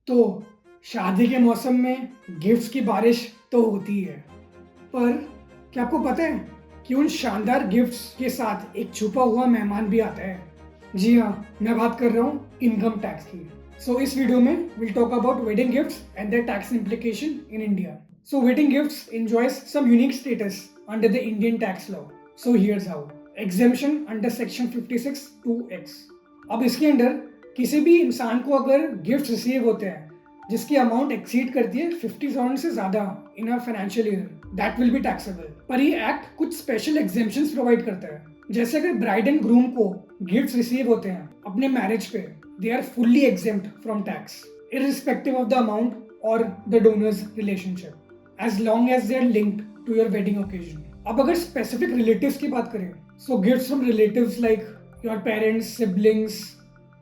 तो शादी के मौसम में गिफ्ट्स की बारिश तो होती है, पर क्या आपको पता है कि उन शानदार गिफ्ट्स के साथ एक छुपा हुआ मेहमान भी आता है। जी हाँ, मैं बात कर रहा हूँ इनकम टैक्स की। सो इस वीडियो में will talk about wedding gifts and their tax implication in India. So wedding gifts enjoys some unique status under the Indian tax law. So here's how. Exemption under section 56 2x. अब इसके under किसी भी इंसान को अगर gift receive होते हैं जिसकी अमाउंट एक्सीड करती है 50,000 से ज्यादा in a financial year, that will be taxable. पर ये एक्ट कुछ स्पेशल एग्जेम्पशंस प्रोवाइड करता है। जैसे अगर ब्राइड एंड ग्रूम को गिफ्ट्स रिसीव होते हैं अपने मैरिज पे, they are fully exempt from tax irrespective of the amount or the donor's relationship as long as they are linked to your wedding occasion. अब अगर स्पेसिफिक रिलेटिव्स की बात करें, so gifts from relatives like your parents, siblings,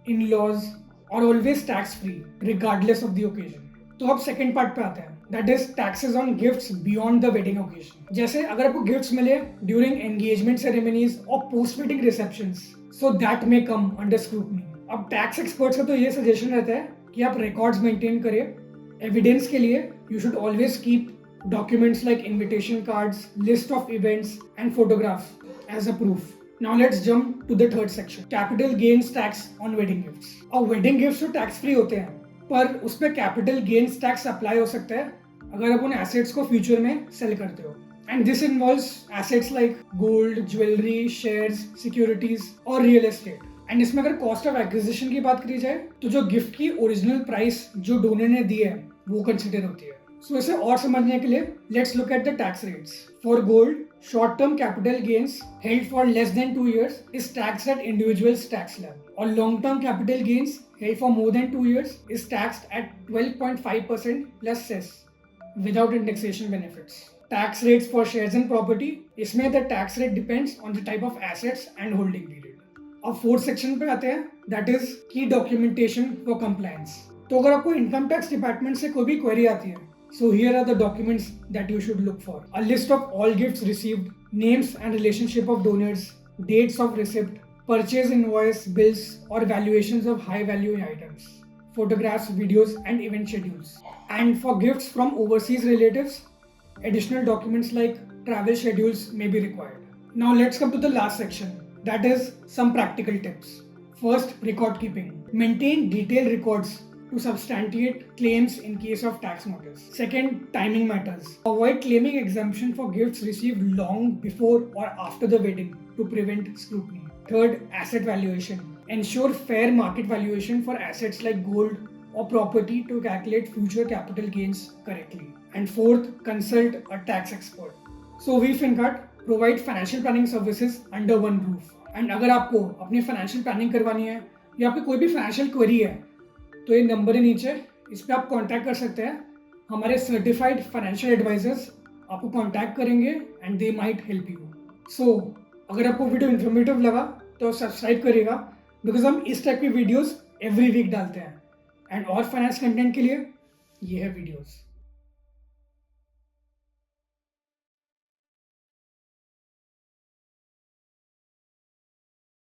in-laws और always tax free regardless of the occasion. तो अब second part पे आते हैं, that is taxes on gifts beyond the wedding occasion. जैसे अगर आपको गिफ्ट्स मिले ड्यूरिंग एंगेजमेंट सेरेमनीज और post wedding receptions, so that may come under scrutiny. अब टैक्स एक्सपर्ट्स का तो ये सजेशन रहता है कि आप रिकॉर्ड्स मेंटेन करें। एविडेंस के लिए you should always keep documents like invitation cards, list of events and photographs as a proof. Now let's jump to the third section, capital gains tax on wedding gifts. अब wedding gifts तो tax free होते हैं, पर उस पर capital gains tax apply हो सकता है अगर आप उन एसेट्स को फ्यूचर में सेल करते हो। And this involves assets like gold, jewellery, shares, securities और रियल एस्टेट। एंड इसमें अगर कॉस्ट ऑफ एक्विजिशन की बात करी जाए तो जो गिफ्ट की ओरिजिनल प्राइस जो डोनर ने दी है वो कंसिडर होती है। सो इसे और समझने के लिए let's look at the tax rates. For gold, short term capital gains held for less than 2 years is taxed at individuals tax slab, और long term capital gains held for more than 2 years is taxed at 12.5% plus cess without indexation benefits. Tax rates for shares and property, इसमें the tax rate depends on the type of assets and holding period. अब fourth section पे आते हैं, that is की documentation for compliance. तो अगर आपको income tax department से कोई भी क्वेरी आती है, so here are the documents that you should look for. A list of all gifts received, names and relationship of donors, dates of receipt, purchase invoice, bills or valuations of high value items, photographs, videos and event schedules. And for gifts from overseas relatives, additional documents like travel schedules may be required. Now let's come to the last section, that is some practical tips. First, record keeping. Maintain detailed records to substantiate claims in case of tax matters. Second, timing matters. Avoid claiming exemption for gifts received long before or after the wedding to prevent scrutiny. Third, asset valuation. Ensure fair market valuation for assets like gold or property to calculate future capital gains correctly. And fourth, consult a tax expert. So we FinCart provide financial planning services under one roof. And अगर आपको अपनी financial planning करवानी है या आपकी कोई भी financial query है, तो ये नंबर है नीचे, इस पर आप कांटेक्ट कर सकते हैं। हमारे सर्टिफाइड फाइनेंशियल एडवाइजर्स आपको कांटेक्ट करेंगे and they might help you. So अगर आपको वीडियो इन्फॉर्मेटिव लगा तो सब्सक्राइब करिएगा, बिकॉज हम इस टाइप की वीडियोस एवरी वीक डालते हैं। एंड और फाइनेंस कंटेंट के लिए ये है वीडियोस।